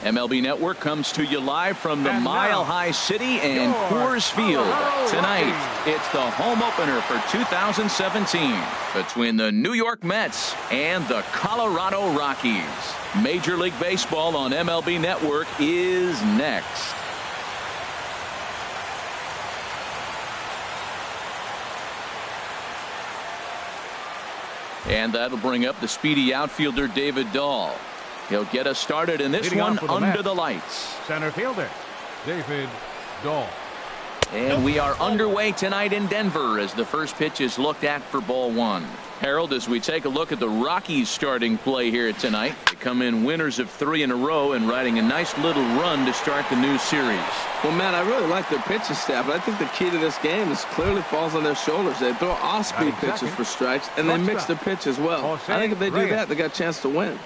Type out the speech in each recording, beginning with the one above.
MLB Network comes to you live from the Mile High City and Coors Field. Tonight, it's the home opener for 2017 between the New York Mets and the Colorado Rockies. Major League Baseball on MLB Network is next. And that'll bring up the speedy outfielder David Dahl. He'll get us started in this one under the lights. Center fielder, David Dahl. And we are underway tonight in Denver as the first pitch is looked at for ball one. Harold, as we take a look at the Rockies starting play here tonight, they come in winners of 3 in a row and riding a nice little run to start the new series. Well, Matt, I really like their pitching staff, but I think the key to this game is clearly falls on their shoulders. They throw off-speed pitches for strikes, and they mix their pitch as well. I think if they do that, they got a chance to win.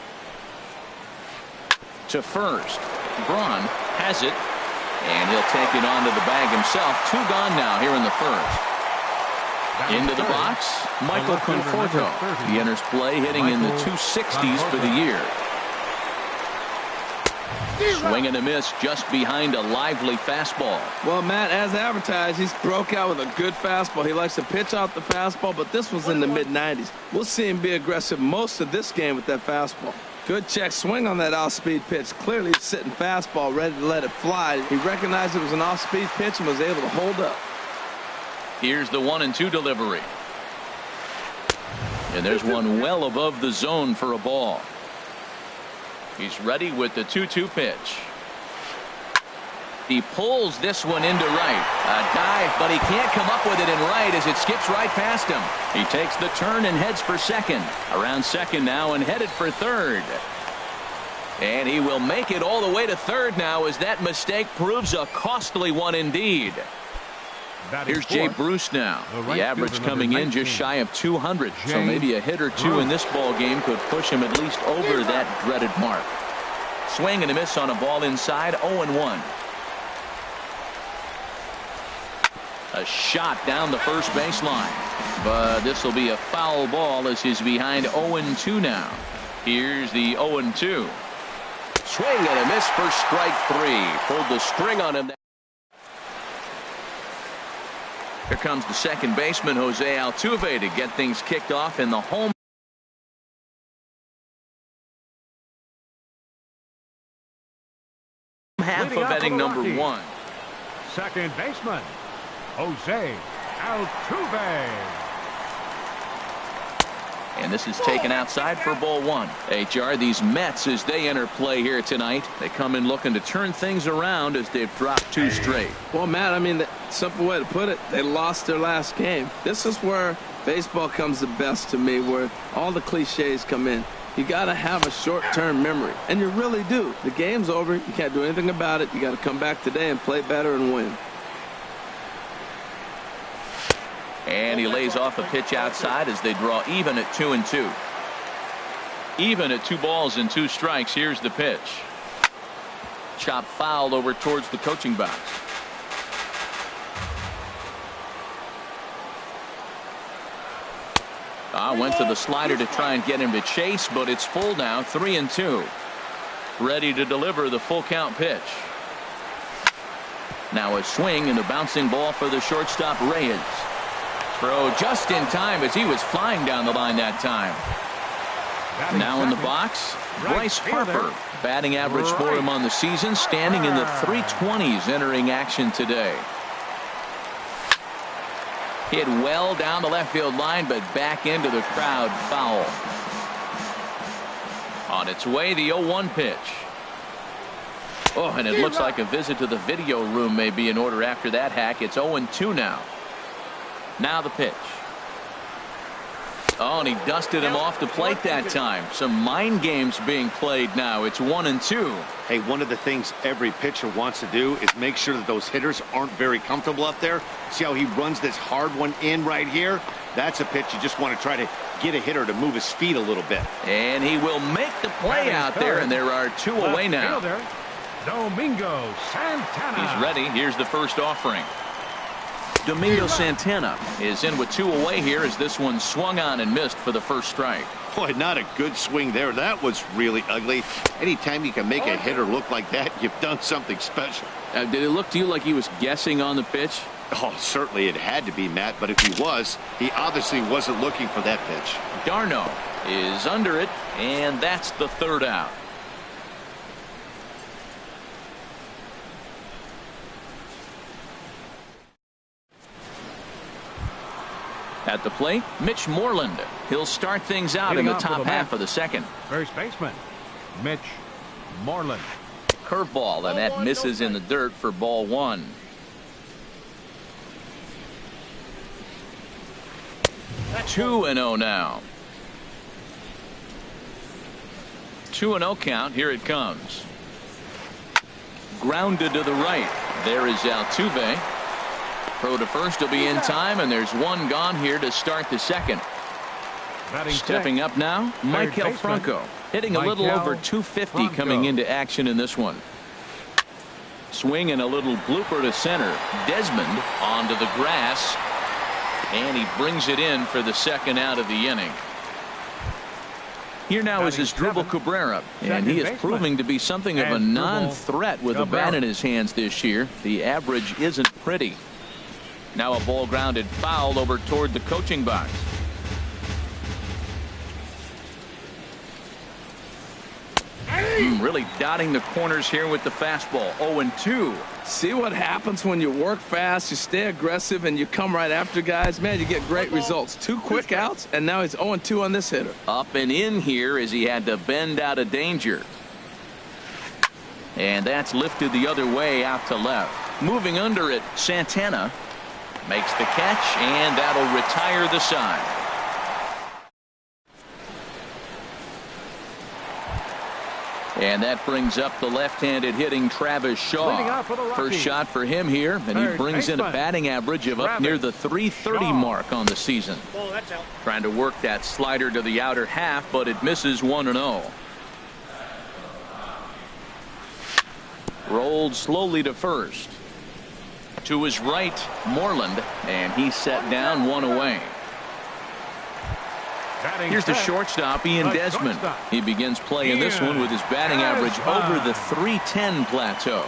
To first, Braun has it, and he'll take it onto the bag himself. 2 gone now here in the first. Into the box, Michael Conforto. He enters play hitting in the 260s for the year. Swing and a miss just behind a lively fastball. Well, Matt, as advertised, he's broke out with a good fastball. He likes to pitch out the fastball, but this was in the mid-90s. We'll see him be aggressive most of this game with that fastball. Good check swing on that off-speed pitch. Clearly sitting fastball, ready to let it fly. He recognized it was an off-speed pitch and was able to hold up. Here's the 1-2 delivery. And there's one well above the zone for a ball. He's ready with the 2-2 pitch. He pulls this one into right. A dive, but he can't come up with it in right as it skips right past him. He takes the turn and heads for second. Around second now and headed for third. And he will make it all the way to third now as that mistake proves a costly one indeed. Here's Jay Bruce now. The average coming in just shy of 200. So maybe a hit or two in this ball game could push him at least over that dreaded mark. Swing and a miss on a ball inside. 0-1. A shot down the first baseline. But this will be a foul ball as he's behind 0-2 now. Here's the 0-2. Swing and a miss for strike 3. Pulled the string on him. Here comes the second baseman, Jose Altuve, to get things kicked off in the home half of inning number 1. Second baseman, Jose Altuve. And this is taken outside for ball 1. HR, these Mets, as they enter play here tonight, they come in looking to turn things around as they've dropped 2 straight. Well, Matt, I mean, the simple way to put it, they lost their last game. This is where baseball comes the best to me, where all the cliches come in. You got to have a short-term memory, and you really do. The game's over. You can't do anything about it. You got to come back today and play better and win. And he lays off a pitch outside as they draw even at 2-2. Even at 2 balls and 2 strikes. Here's the pitch. Chop foul over towards the coaching box. Went to the slider to try and get him to chase, but it's full now. 3-2. Ready to deliver the full count pitch. Now a swing and a bouncing ball for the shortstop Reyes. Throw just in time as he was flying down the line that time. Now in the box, Bryce Harper. Batting average for him on the season, standing in the 320s entering action today. Hit well down the left field line, but back into the crowd, foul. On its way, the 0-1 pitch. Oh, and it looks like a visit to the video room may be in order after that hack. It's 0-2 now. Now the pitch. Oh, and he dusted him off the plate that time. Some mind games being played now. It's 1-2. Hey, one of the things every pitcher wants to do is make sure that those hitters aren't very comfortable up there. See how he runs this hard one in right here? That's a pitch you just want to try to get a hitter to move his feet a little bit. And he will make the play out there, and there are 2 away now. Domingo Santana. He's ready. Here's the first offering. Domingo Santana is in with 2 away here as this one swung on and missed for the first strike. Boy, not a good swing there. That was really ugly. Anytime you can make a hitter look like that, you've done something special. Did it look to you like he was guessing on the pitch? Oh, certainly it had to be, Matt, but if he was, he obviously wasn't looking for that pitch. Darno is under it, and that's the 3rd out. At the plate, Mitch Moreland. He'll start things out in the top half of the 2nd. First baseman, Mitch Moreland. Curveball, and that misses in the dirt for ball 1. That's 2-0 now. 2-0 count. Here it comes. Grounded to the right. There is Altuve. Throw to first will be in time, and there's one gone here to start the 2nd. Stepping up now, Maikel Franco, hitting a little over 250 coming into action in this one. Swing and a little blooper to center. Desmond onto the grass, and he brings it in for the 2nd out of the inning. Here now is Asdrubal Cabrera, and he is proving to be something of a non-threat with a bat in his hands this year. The average isn't pretty. Now a ball grounded foul over toward the coaching box. Really dotting the corners here with the fastball. 0-2. See what happens when you work fast, you stay aggressive, and you come right after guys. Man, you get great results. 2 quick outs, and now he's 0-2 on this hitter. Up and in here as he had to bend out of danger. And that's lifted the other way out to left. Moving under it, Santana makes the catch, and that'll retire the side. And that brings up the left-handed hitting Travis Shaw. First shot for him here, and he brings in a batting average of up near the 330 mark on the season. Trying to work that slider to the outer half, but it misses 1-0. Rolled slowly to first. To his right, Moreland, and he's set down 1 away. Here's the shortstop, Ian Desmond. He begins play in this one with his batting average over the 310 plateau.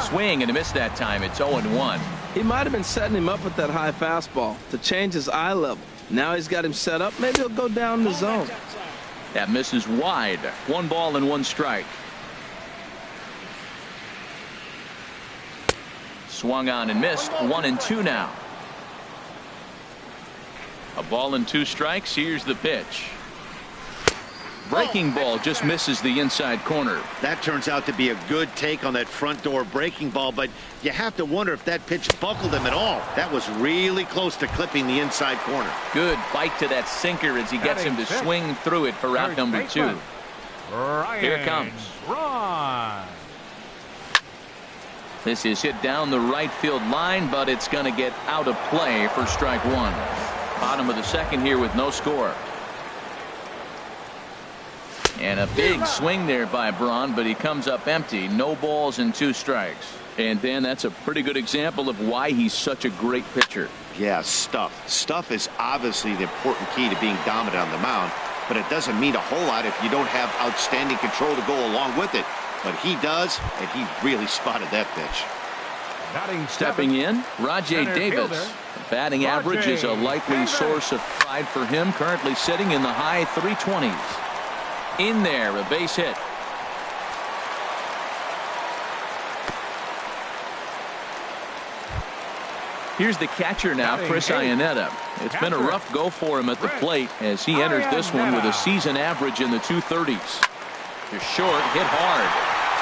Swing and a miss that time. It's 0-1. He might have been setting him up with that high fastball to change his eye level. Now he's got him set up. Maybe he'll go down the zone. That misses wide. 1 ball and 1 strike. Swung on and missed. 1-2 now. A ball and 2 strikes. Here's the pitch. Breaking ball just misses the inside corner. That turns out to be a good take on that front door breaking ball, but you have to wonder if that pitch buckled him at all. That was really close to clipping the inside corner. Good bite to that sinker as he gets him to swing through it for out number 2. Here it comes. This is hit down the right field line, but it's going to get out of play for strike 1. Bottom of the 2nd here with no score. And a big swing there by Braun, but he comes up empty. No balls and 2 strikes. And then that's a pretty good example of why he's such a great pitcher. Yeah, stuff. Stuff is obviously the important key to being dominant on the mound, but it doesn't mean a whole lot if you don't have outstanding control to go along with it. But he does, and he really spotted that pitch. Stepping in, Rajay Davis. The batting average is a likely source of pride for him, currently sitting in the high 320s. In there, a base hit. Here's the catcher now, Chris Iannetta. It's been a rough go for him at the plate as he enters this one with a season average in the 230s. Just short, hit hard.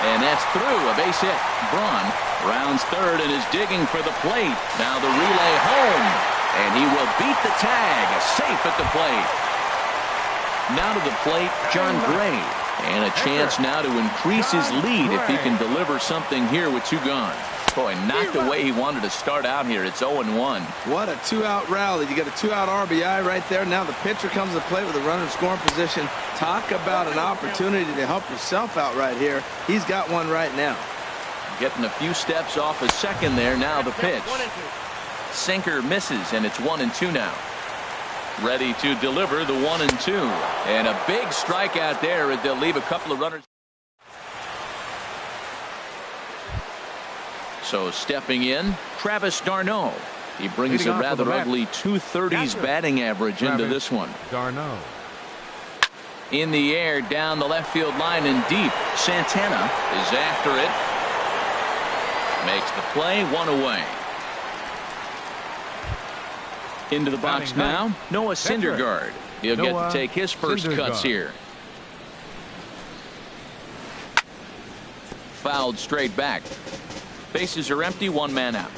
And that's through. A base hit. Braun rounds third and is digging for the plate. Now the relay home. And he will beat the tag. Safe at the plate. Now to the plate, John Gray. And a chance now to increase his lead if he can deliver something here with 2 gone. Boy, not the way he wanted to start out here. It's 0-1. What a 2-out rally. You get a 2-out RBI right there. Now the pitcher comes to play with a runner in scoring position. Talk about an opportunity to help yourself out right here. He's got one right now. Getting a few steps off a second there. Now the pitch. Sinker misses, and it's 1-2 now. Ready to deliver the 1-2. And a big strikeout there as they'll leave a couple of runners. So stepping in, Travis d'Arnaud. He brings a rather ugly 230s batting average into this one. d'Arnaud. In the air, down the left field line and deep. Santana is after it. Makes the play, 1 away. Into the box now, Noah Syndergaard. He'll get to take his first cuts here. Fouled straight back. Bases are empty, 1 man out.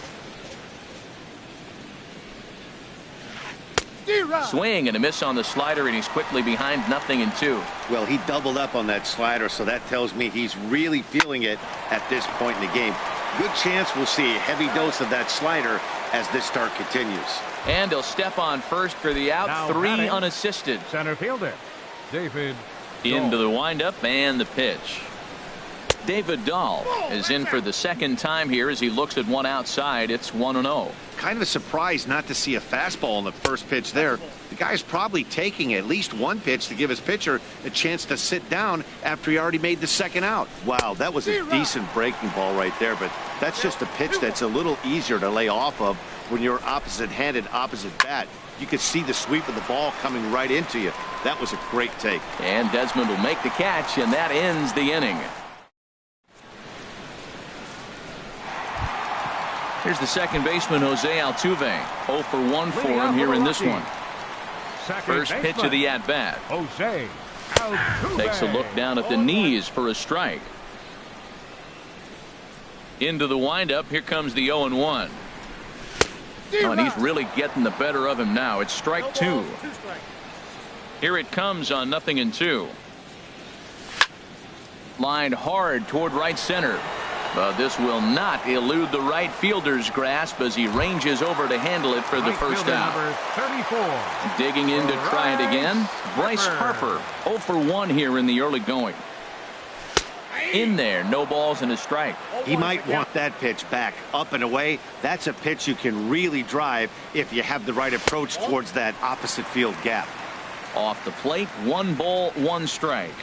Swing and a miss on the slider, and he's quickly behind 0-2. Well, he doubled up on that slider, so that tells me he's really feeling it at this point in the game. Good chance we'll see a heavy dose of that slider as this start continues. And he'll step on first for the out. Now 3 batting, unassisted. Center fielder David Into Dahl. the windup and the pitch. David Dahl is in for the second time here as he looks at one outside. It's 1-0. Kind of a surprise not to see a fastball on the first pitch there. The guy's probably taking at least one pitch to give his pitcher a chance to sit down after he already made the second out. Wow, that was a decent breaking ball right there, but that's just a pitch that's a little easier to lay off of when you're opposite-handed, opposite bat. You could see the sweep of the ball coming right into you. That was a great take. And Desmond will make the catch, and that ends the inning. Here's the second baseman, Jose Altuve. 0 for 1 for him here in this one. First pitch of the at-bat. Jose Altuve. Takes a look down at the knees for a strike. Into the windup. Here comes the 0-1. Oh, and he's really getting the better of him now. It's strike 2. Here it comes on 0-2. Lined hard toward right center. But this will not elude the right fielder's grasp as he ranges over to handle it for the first out. Number 34. Digging in to try it again. Bryce Harper 0 for 1 here in the early going. In there, no balls and a strike. He might want that pitch back up and away. That's a pitch you can really drive if you have the right approach towards that opposite field gap. Off the plate, 1 ball, 1 strike.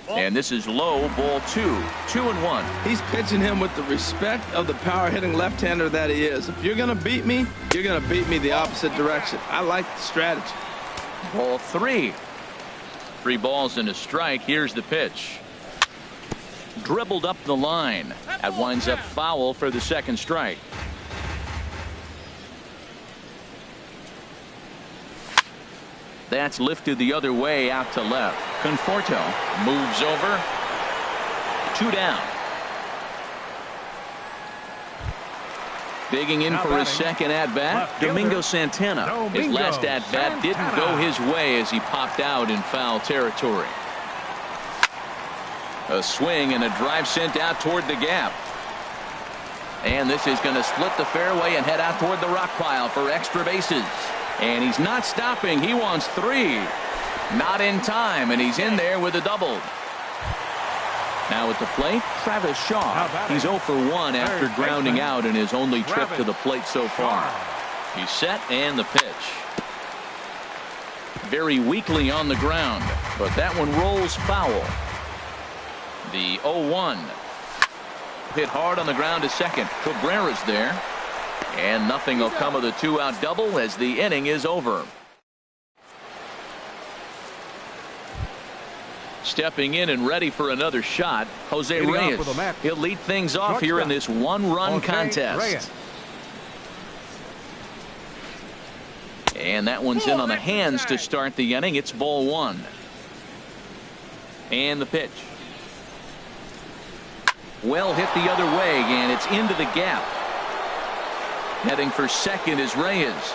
And this is low, ball 2. 2-1. He's pitching him with the respect of the power-hitting left-hander that he is. If you're going to beat me, you're going to beat me the opposite direction. I like the strategy. Ball 3. 3 balls and a strike. Here's the pitch. Dribbled up the line. That winds up foul for the second strike. That's lifted the other way out to left. Conforto moves over. 2 down. Digging in for his second at-bat, Domingo Santana. His last at-bat didn't go his way as he popped out in foul territory. A swing and a drive sent out toward the gap. And this is going to split the fairway and head out toward the rock pile for extra bases. And he's not stopping. He wants 3. Not in time, and he's in there with a double. Now at the plate, Travis Shaw. He's 0 for 1 after grounding out in his only trip to the plate so far. He's set and the pitch. Very weakly on the ground, but that one rolls foul. The 0-1. Hit hard on the ground to second. Cabrera's there. And nothing will come of the 2-out double as the inning is over. Stepping in and ready for another shot, Jose Reyes. He'll lead things off here in this 1-run contest. And that one's in on the hands to start the inning. It's ball 1. And the pitch. Well hit the other way, and it's into the gap. Heading for second is Reyes.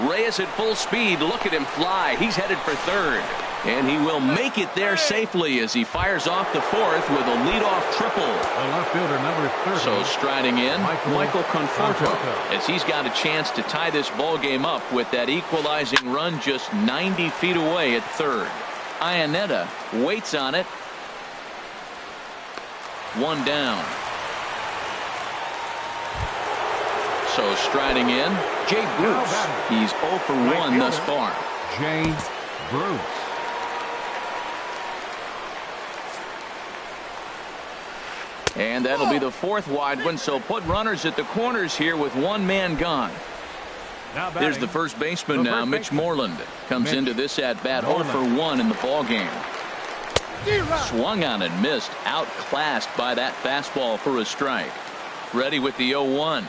Reyes at full speed. Look at him fly. He's headed for third. And he will make it there safely as he fires off the fourth with a leadoff triple. The left fielder, number 30. So striding in, Michael Conforto, as he's got a chance to tie this ball game up with that equalizing run just 90 feet away at third. Iannetta waits on it. One down. So striding in, Jay Bruce. He's 0 for 1 thus far. Jay Bruce. And that'll be the 4th wide one, so put runners at the corners here with one man gone. There's the first baseman now, Mitch Moreland. Comes into this at-bat 0 for 1 in the ballgame. Swung on and missed. Outclassed by that fastball for a strike. Ready with the 0-1.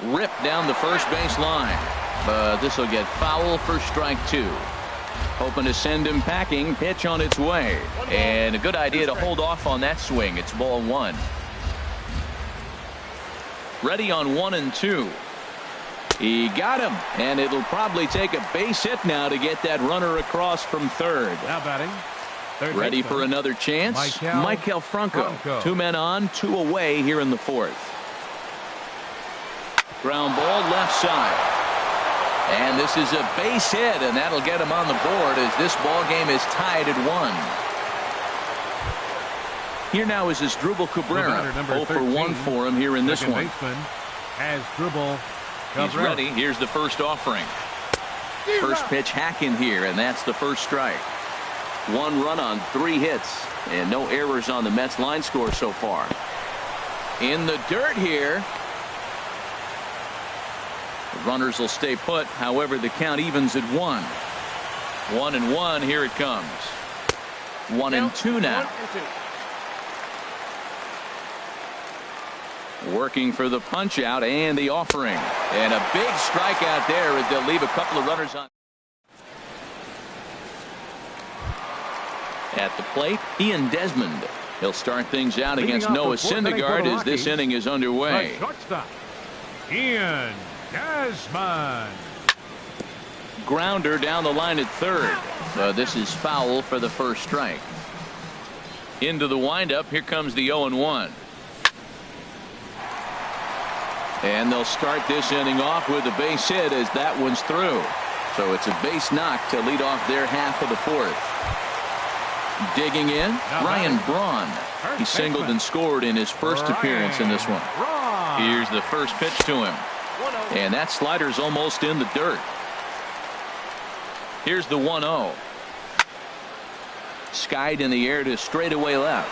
Ripped down the first base line. But this will get foul for strike 2. Hoping to send him packing. Pitch on its way. And a good idea to hold off on that swing. It's ball 1. Ready on 1 and 2. He got him, and it'll probably take a base hit now to get that runner across from third. Now batting. Ready for another chance? Maikel Franco. 2 men on, 2 away here in the 4th. Ground ball left side. And this is a base hit, and that'll get him on the board as this ball game is tied at 1. Here now is Asdrubal Cabrera. 0 for 1 for him here in this one. He's ready. Here's the first offering. First pitch hacking here, and that's the first strike. 1 run on 3 hits, and no errors on the Mets line score so far. In the dirt here. The runners will stay put. However, the count evens at 1. 1 and 1. Here it comes. 1 and 2 now. Working for the punch out and the offering. And a big strikeout there as they'll leave a couple of runners on. At the plate, Ian Desmond. He'll start things out against Noah Syndergaard as this inning is underway. Ian Desmond. Grounder down the line at third. This is foul for the first strike. Into the windup. Here comes the 0-1. And they'll start this inning off with a base hit as that one's through. So it's a base knock to lead off their half of the 4th. Digging in, Ryan Braun. He singled and scored in his first appearance in this one. Here's the first pitch to him. And that slider's almost in the dirt. Here's the 1-0. Skied in the air to straightaway left.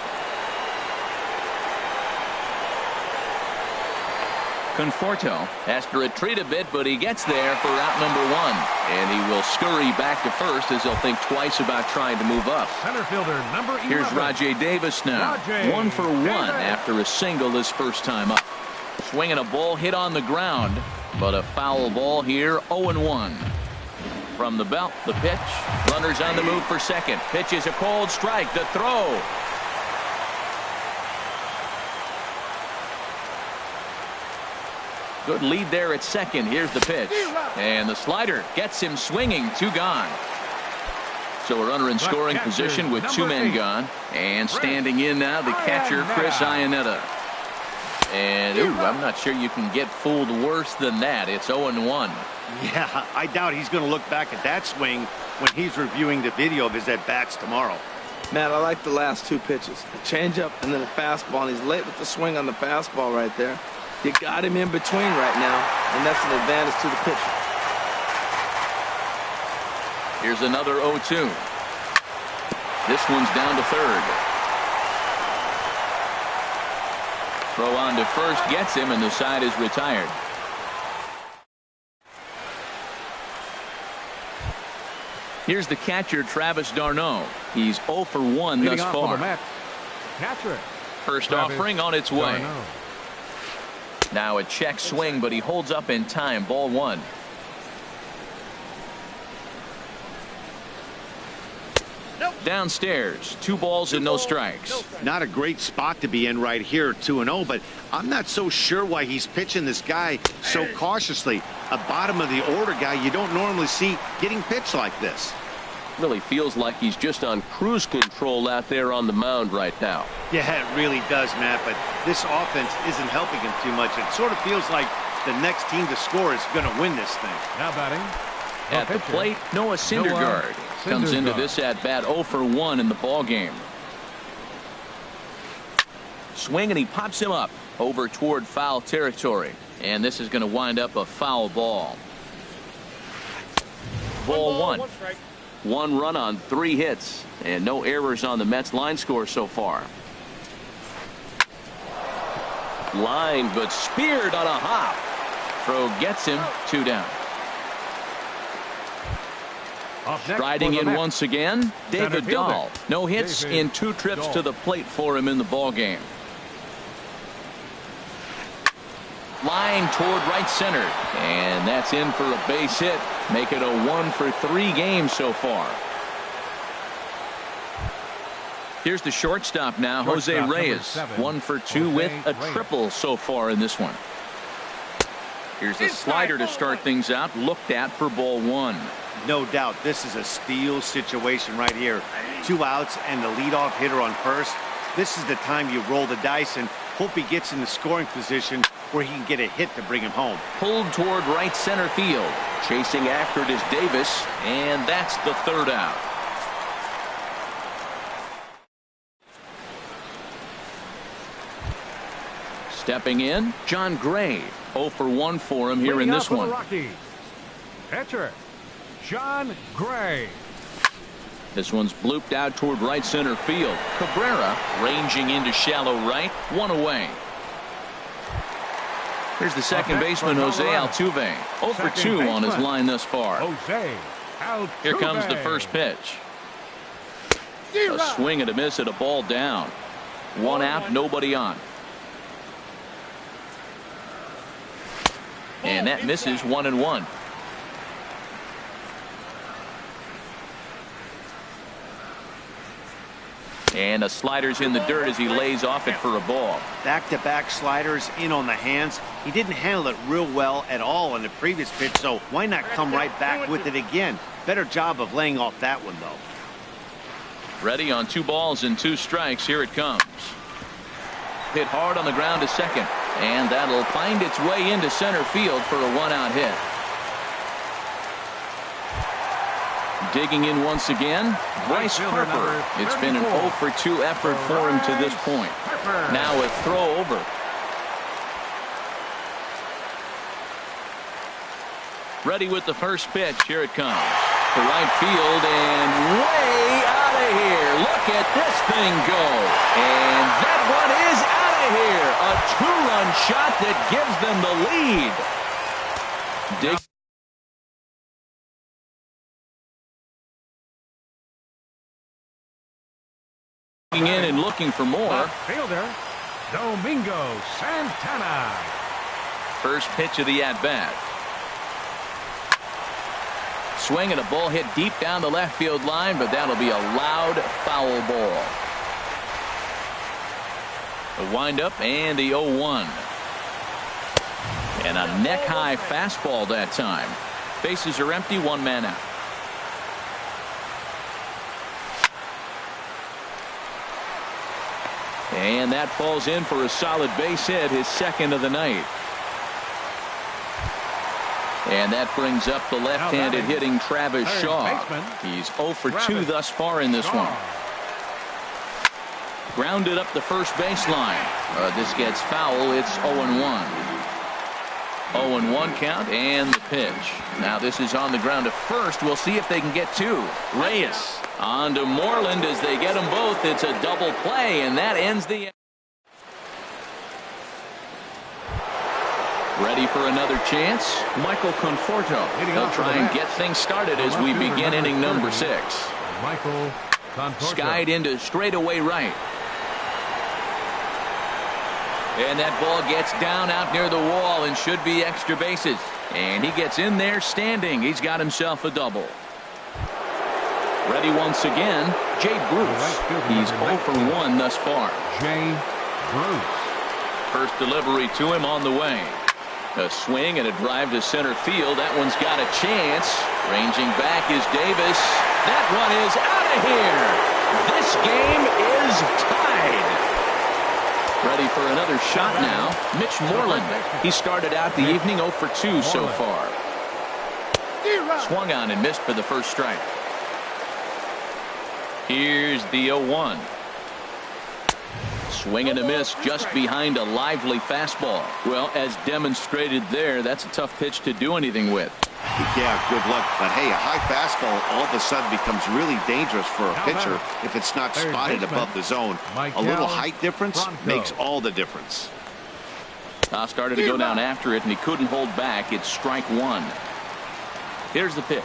Conforto has to retreat a bit, but he gets there for out number 1. And he will scurry back to first as he'll think twice about trying to move up. Center fielder number 11. Here's Rajay Davis now. 1 for 1 after a single his first time up. Swinging a ball hit on the ground, but a foul ball here. 0-1. From the belt, the pitch. Runners on the move for second. Pitch is a cold strike. The throw. Good lead there at second. Here's the pitch. And the slider gets him swinging. 2 gone. So a runner in scoring position with 2 men gone. And standing in now, the catcher, Chris Iannetta. And, I'm not sure you can get fooled worse than that. It's 0-1. Yeah, I doubt he's going to look back at that swing when he's reviewing the video of his at-bats tomorrow. Matt, I like the last 2 pitches. A changeup and then a fastball. And he's late with the swing on the fastball right there. You got him in between right now, and that's an advantage to the pitcher. Here's another 0-2. This one's down to third. Throw on to first gets him, and the side is retired. Here's the catcher, Travis d'Arnaud. He's 0 for 1 thus far. First offering on its way. Now a check swing, but he holds up in time. Ball 1. Downstairs, 2 balls and no strikes. Not a great spot to be in right here, 2-0, but I'm not so sure why he's pitching this guy so cautiously. A bottom of the order guy you don't normally see getting pitched like this. Really feels like he's just on cruise control out there on the mound right now. Yeah, it really does, Matt, but this offense isn't helping him too much. It sort of feels like the next team to score is going to win this thing. Now batting, At the plate, Noah Syndergaard comes into this at-bat 0 for 1 in the ball game. Swing, and he pops him up over toward foul territory. And this is going to wind up a foul ball. Ball one. One run on 3 hits, and no errors on the Mets line score so far. Line, but speared on a hop. Throw gets him, 2 down. Striding in once again, David Dahl. No hits in 2 trips to the plate for him in the ball game. Line toward right center, and that's in for a base hit. Make it a 1 for 3 games so far. Here's the shortstop now, Jose Reyes. 1 for 2 with a triple so far in this one. Here's a slider to start things out, looked at for ball 1. No doubt this is a steal situation right here. 2 outs and the leadoff hitter on first. This is the time you roll the dice and hope he gets in the scoring position where he can get a hit to bring him home. Pulled toward right center field. Chasing after it is Davis, and that's the 3rd out. Stepping in, John Gray. 0 for 1 for him here in this one. Pitcher, John Gray. This one's blooped out toward right center field. Cabrera ranging into shallow right, 1 away. Here's the second baseman, Jose Altuve. 0 for 2 on his line thus far. Jose Altuve. Here comes the first pitch. A swing and a miss at a ball down. 1 out, nobody on. And that misses, 1-1. And a slider's in the dirt as he lays off it for a ball. Back-to-back sliders in on the hands. He didn't handle it real well at all on the previous pitch, so why not come right back with it again? Better job of laying off that one, though. Ready on 2 balls and 2 strikes. Here it comes. Hit hard on the ground to second, and that'll find its way into center field for a 1-out hit. Digging in once again, Bryce Harper. It's been an 0 for 2 effort for him to this point. Now a throw over. Ready with the first pitch. Here it comes. To right field and way out of here. Look at this thing go. And that one is out of here. A 2-run shot that gives them the lead. Digging in and looking for more. Fielder Domingo Santana. First pitch of the at-bat. Swing and a ball hit deep down the left field line, but that'll be a loud foul ball. The windup and the 0-1. And a neck-high fastball that time. Bases are empty, 1 man out. And that falls in for a solid base hit, his 2nd of the night. And that brings up the left-handed hitting Travis Shaw. He's 0 for 2 thus far in this one. Grounded up the first baseline. This gets foul. It's 0-1. 0-1 count and the pitch. Now this is on the ground to first. We'll see if they can get 2. Reyes on to Moreland as they get them both. It's a double play, and that ends the. Ready for another chance? Michael Conforto. He'll try and get things started as we begin inning number 6. Michael Conforto. Skied into straightaway right. And that ball gets down out near the wall and should be extra bases. And he gets in there standing. He's got himself a double. Ready once again, Jay Bruce. He's 0 for 1 thus far. Jay Bruce. First delivery to him on the way. A swing and a drive to center field. That one's got a chance. Ranging back is Davis. That one is out of here. This game is tied. Ready for another shot now. Mitch Moreland. He started out the evening 0 for 2 so far. Swung on and missed for the first strike. Here's the 0-1. Swing and a miss just behind a lively fastball. Well, as demonstrated there, that's a tough pitch to do anything with. Yeah, good luck. But hey, a high fastball all of a sudden becomes really dangerous for a pitcher if it's not spotted above the zone. A little height difference makes all the difference. Started to go down after it, and he couldn't hold back. It's strike one. Here's the pitch.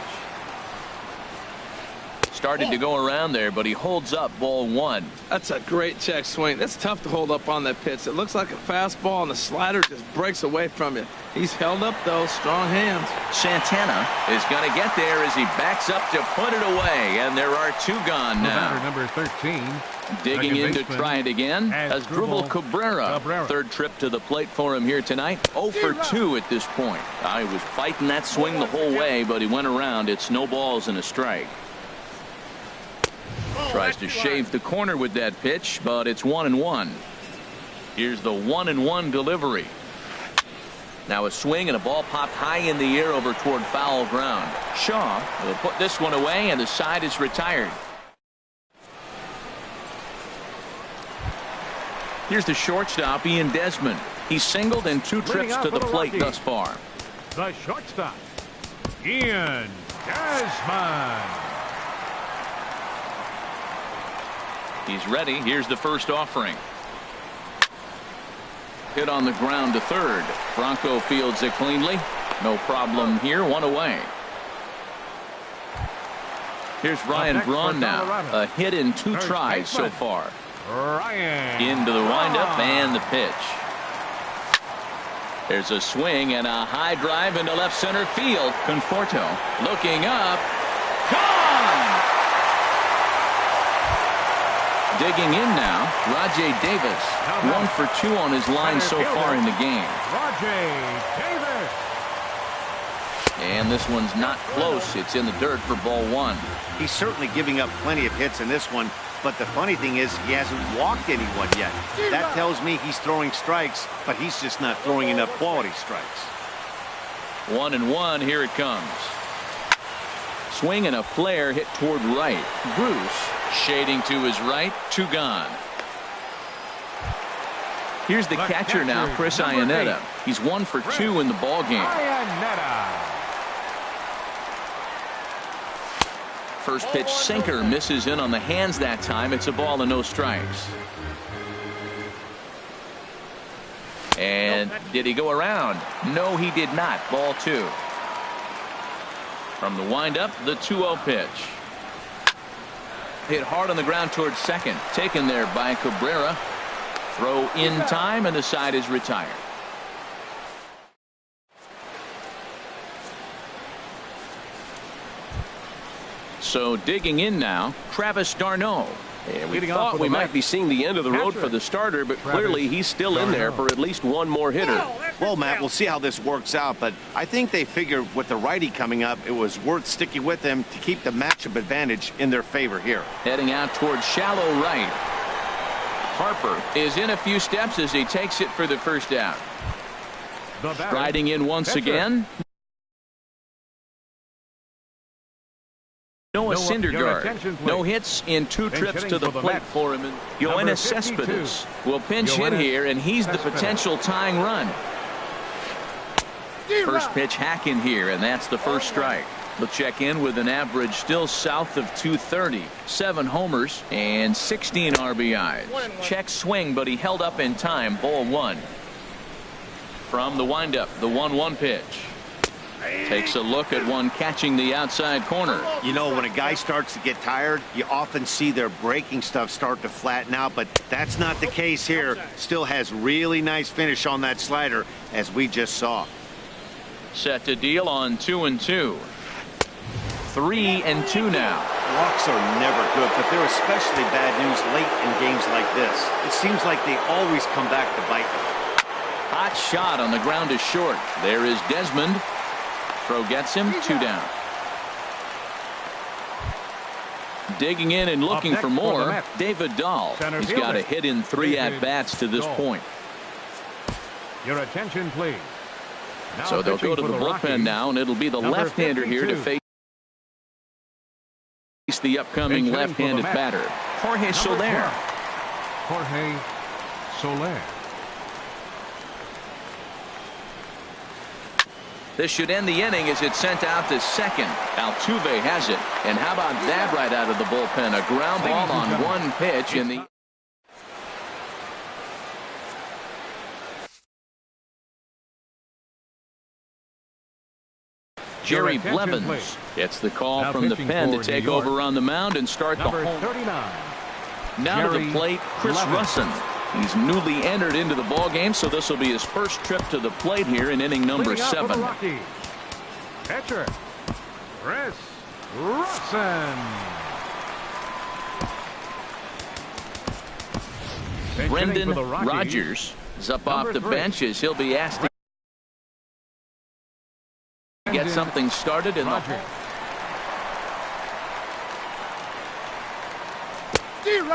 Started to go around there, but he holds up, ball one. That's a great check swing. That's tough to hold up on that pitch. It looks like a fastball, and the slider just breaks away from you. He's held up, though. Strong hands. Santana is going to get there as he backs up to put it away, and there are two gone now. Number 13. Digging in to try it again. Asdrubal Cabrera. Third trip to the plate for him here tonight. 0 for 2 at this point. He was fighting that swing the whole way, but he went around. It's no balls and a strike. Tries to shave the corner with that pitch, but it's 1-1. Here's the 1-1 delivery. Now a swing and a ball popped high in the air over toward foul ground. Shaw will put this one away, and the side is retired. Here's the shortstop, Ian Desmond. He's singled in 2 trips to the plate thus far. The shortstop, Ian Desmond. He's ready. Here's the first offering. Hit on the ground to third. Bronco fields it cleanly. No problem here. One away. Here's Ryan Braun now. A hit in 2 tries so far. Ryan. Into the windup and the pitch. There's a swing and a high drive into left center field. Conforto looking up. Gone! Digging in now, Rajay Davis. 1 for 2 on his line so far in the game. Rajay Davis. And this one's not close. It's in the dirt for ball 1. He's certainly giving up plenty of hits in this one, but the funny thing is he hasn't walked anyone yet. That tells me he's throwing strikes, but he's just not throwing enough quality strikes. 1-1. Here it comes. Swing and a flare hit toward right. Bruce shading to his right. 2 gone. Here's the catcher now, Chris Iannetta. He's 1 for 2 in the ball game. First pitch sinker misses in on the hands that time. It's a ball and no strikes. And did he go around? No, he did not. Ball 2. From the windup, the 2-0 pitch. Hit hard on the ground towards second. Taken there by Cabrera. Throw in time, and the side is retired. So digging in now, Travis d'Arnaud. And we thought we might be seeing the end of the road for the starter, but clearly he's still in there for at least one more hitter. Well, Matt, we'll see how this works out, but I think they figured with the righty coming up, it was worth sticking with him to keep the matchup advantage in their favor here. Heading out towards shallow right. Harper is in a few steps as he takes it for the first out. Striding in once again. Noah Syndergaard. No hits in 2 trips to the plate for him. Yoenis Cespedes will pinch hit here, and he's the potential tying run. First pitch hack in here, and that's the first strike. He'll check in with an average still south of 230. 7 homers and 16 RBIs. Check swing, but he held up in time. Ball 1. From the windup, the 1-1 pitch. Takes a look at one catching the outside corner. You know, when a guy starts to get tired, you often see their breaking stuff start to flatten out, but that's not the case here. Still has really nice finish on that slider, as we just saw. Set to deal on 2-2. 3-2 now. Walks are never good, but they're especially bad news late in games like this. It seems like they always come back to bite them. Hot shot on the ground is short. There is Desmond. Throw gets him. 2 down. Digging in and looking for more. David Dahl. He's got a hit in 3 at-bats to this point. Your attention, please. So they'll go to the bullpen now, and it'll be the left-hander here to face the upcoming left-handed batter, Jorge Soler. Jorge Soler. This should end the inning as it's sent out to second. Altuve has it. And how about that right out of the bullpen? A ground ball on one pitch in the... Jerry Blevins gets the call from the pen to take over on the mound and start the home. 39. Now to the plate, Chris Russin. He's newly entered into the ball game, so this will be his first trip to the plate here in inning number 7. Catcher, Chris Russin. Brendan Rodgers is up off the bench as he'll be asked to get something started in the home.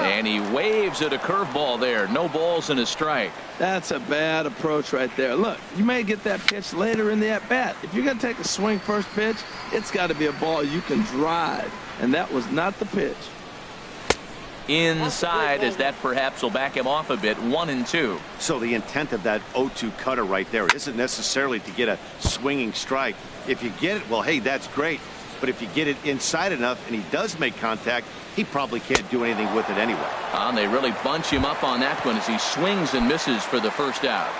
And he waves at a curveball there. No balls and a strike. That's a bad approach right there. Look, you may get that pitch later in the at-bat. If you're going to take a swing first pitch, it's got to be a ball you can drive. And that was not the pitch. Inside, as that perhaps will back him off a bit. 1-2. So the intent of that 0-2 cutter right there isn't necessarily to get a swinging strike. If you get it, well, hey, that's great. But if you get it inside enough and he does make contact, he probably can't do anything with it anyway. And they really bunch him up on that one as he swings and misses for the first out.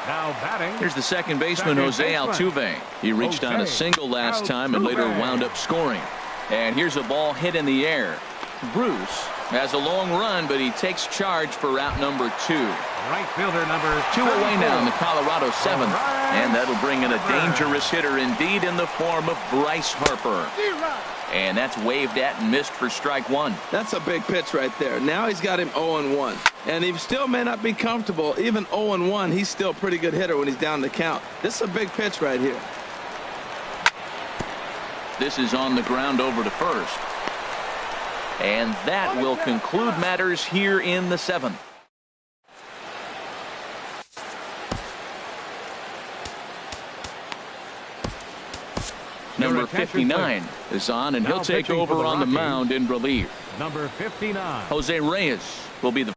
Now batting. Here's the second baseman, Jose Altuve. He reached on a single last time and later wound up scoring. And here's a ball hit in the air. Bruce has a long run, but he takes charge for route number 2. Right fielder number 2 away now in the Colorado 7th. And that'll bring in a dangerous hitter indeed in the form of Bryce Harper. And that's waved at and missed for strike 1. That's a big pitch right there. Now he's got him 0-1. And he still may not be comfortable. Even 0-1, he's still a pretty good hitter when he's down the count. This is a big pitch right here. This is on the ground over to first. And that will conclude matters here in the 7th. Number 59 is on, and he'll take over on the mound in relief. Number 59. Jose Reyes will be the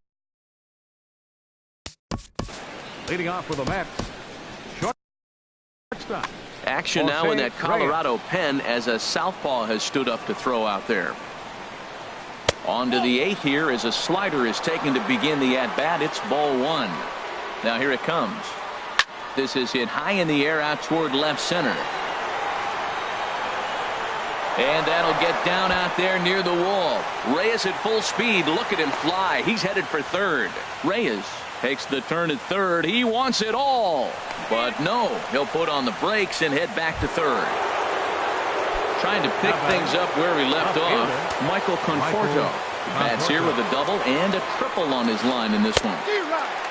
Leading off with the Mets. Shortstop. action now in that Colorado pen as a southpaw has stood up to throw out there. On to the 8th here as a slider is taken to begin the at-bat. It's ball 1. Now here it comes. This is hit high in the air out toward left center. And that'll get down out there near the wall. Reyes at full speed. Look at him fly. He's headed for third. Reyes takes the turn at third. He wants it all. But no, he'll put on the brakes and head back to third. Trying to pick things up where he left off. Michael Conforto bats here with a double and a triple on his line in this one.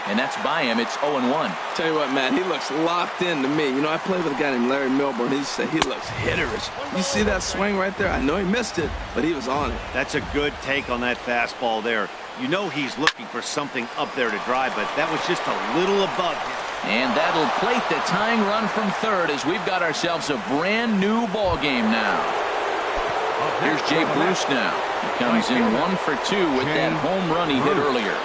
And that's by him. It's 0-1. Tell you what, Matt, he looks locked in to me. You know, I played with a guy named Larry Milburn. He said he looks hitterish. You see that swing right there? I know he missed it, but he was on it. That's a good take on that fastball there. You know he's looking for something up there to drive, but that was just a little above him. And that'll plate the tying run from third as we've got ourselves a brand new ball game now. Here's Jay Bruce now. He comes in 1 for 2 with that home run he hit earlier.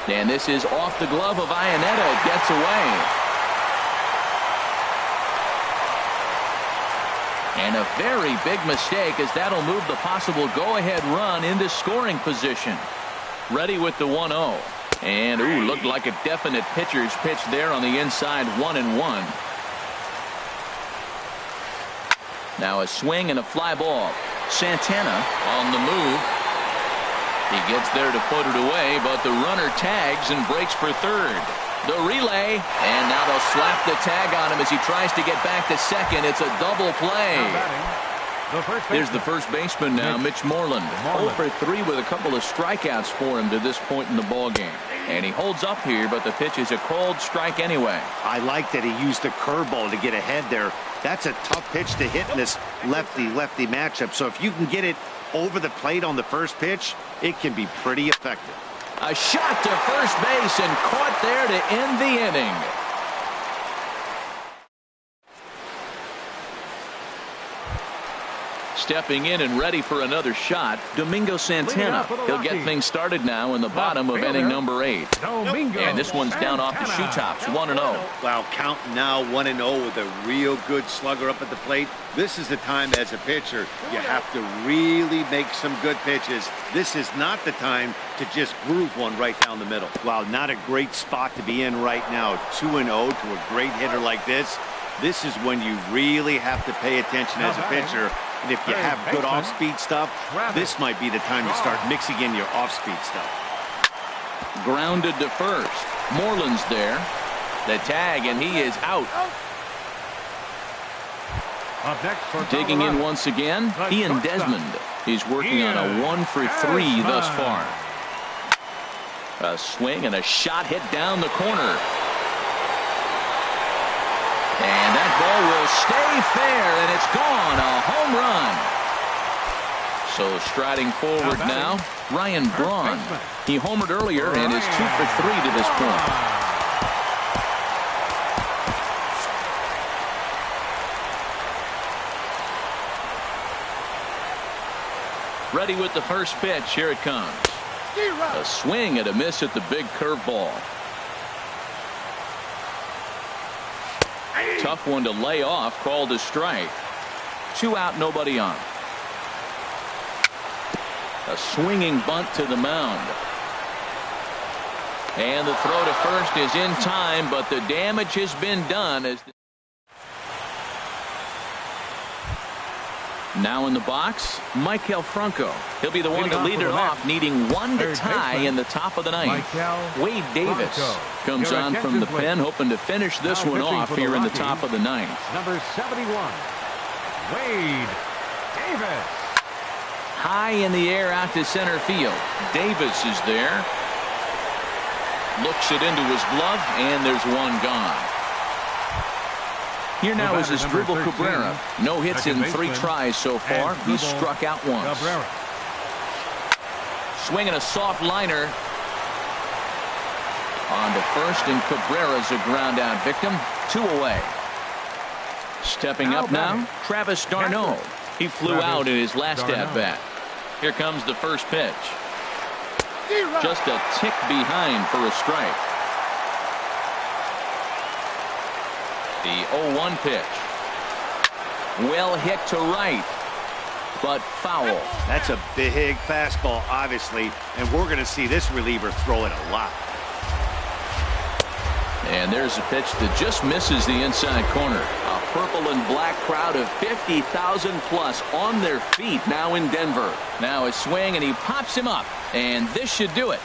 And this is off the glove of Iannetta. It gets away. And a very big mistake as that'll move the possible go-ahead run into scoring position. Ready with the 1-0. And, looked like a definite pitcher's pitch there on the inside. 1-1. Now a swing and a fly ball. Santana on the move. He gets there to put it away, but the runner tags and breaks for third. The relay, and now they'll slap the tag on him as he tries to get back to second. It's a double play. Here's the first baseman now, Mitch Moreland. 0 for 3 with a couple of strikeouts for him to this point in the ball game. And he holds up here, but the pitch is a called strike anyway. I like that he used the curveball to get ahead there. That's a tough pitch to hit in this lefty-lefty matchup. So if you can get it over the plate on the first pitch, it can be pretty effective. A shot to first base and caught there to end the inning. stepping in and ready for another shot, Domingo Santana. He'll get things started now in the bottom of inning number 8. And this one's down off the shoe tops, 1-0. Wow, counting now 1-0 with a real good slugger up at the plate. This is the time as a pitcher you have to really make some good pitches. This is not the time to just groove one right down the middle. Wow, not a great spot to be in right now. 2-0 to a great hitter like this. This is when you really have to pay attention as a pitcher. And if you have good off-speed stuff, this might be the time to start mixing in your off-speed stuff. Grounded to first. Moreland's there. The tag, and he is out. Up next for Digging in once again, Ian Desmond. He's working on a 1-for-3 thus far. A swing and a shot hit down the corner. And that ball will stay fair, and it's gone. A home run. So striding forward now, Ryan Braun. He homered earlier and is 2-for-3 to this point. Ready with the first pitch. Here it comes. A swing and a miss at the big curveball. Tough one to lay off. Called a strike. 2 out, nobody on. A swinging bunt to the mound. And the throw to first is in time, but the damage has been done. Now in the box, Michael Franco. He'll be the one to lead it off, needing 1 to tie in the top of the 9th. Wade Davis comes on from the pen, hoping to finish this one off here in the top of the 9th. Number 71, Wade Davis. High in the air out to center field. Davis is there. Looks it into his glove, and there's one gone. Here now is Asdrubal Cabrera. No hits in 3 tries so far. He's struck out once. Swinging a soft liner. On to first, and Cabrera's a ground out victim. 2 away. Stepping up now, Travis d'Arnaud. He flew out in his last at bat. Here comes the first pitch. Just a tick behind for a strike. The 0-1 pitch. Well hit to right, but foul. That's a big fastball, obviously, and we're going to see this reliever throw it a lot. And there's a pitch that just misses the inside corner. A purple and black crowd of 50,000 plus on their feet now in Denver. Now a swing, and he pops him up, and this should do it.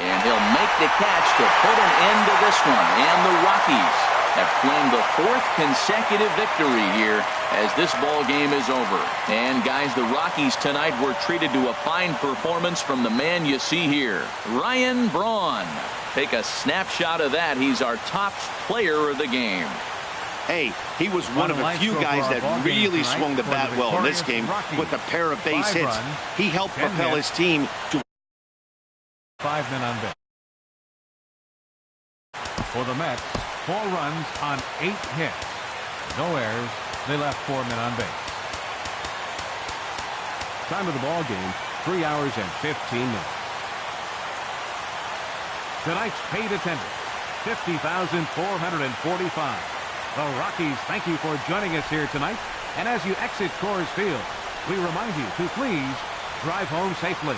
And he'll make the catch to put an end to this one. And the Rockies have claimed the 4th consecutive victory here as this ball game is over. And guys, the Rockies tonight were treated to a fine performance from the man you see here, Ryan Braun. Take a snapshot of that. He's our top player of the game. Hey, he was one of a few guys that really swung the bat well in this game with a pair of base hits. He helped propel his team to 5 men on base. For the Mets, 4 runs on 8 hits. No errors. They left 4 men on base. Time of the ball game, 3 hours and 15 minutes. Tonight's paid attendance, 50,445. The Rockies thank you for joining us here tonight. And as you exit Coors Field, we remind you to please drive home safely.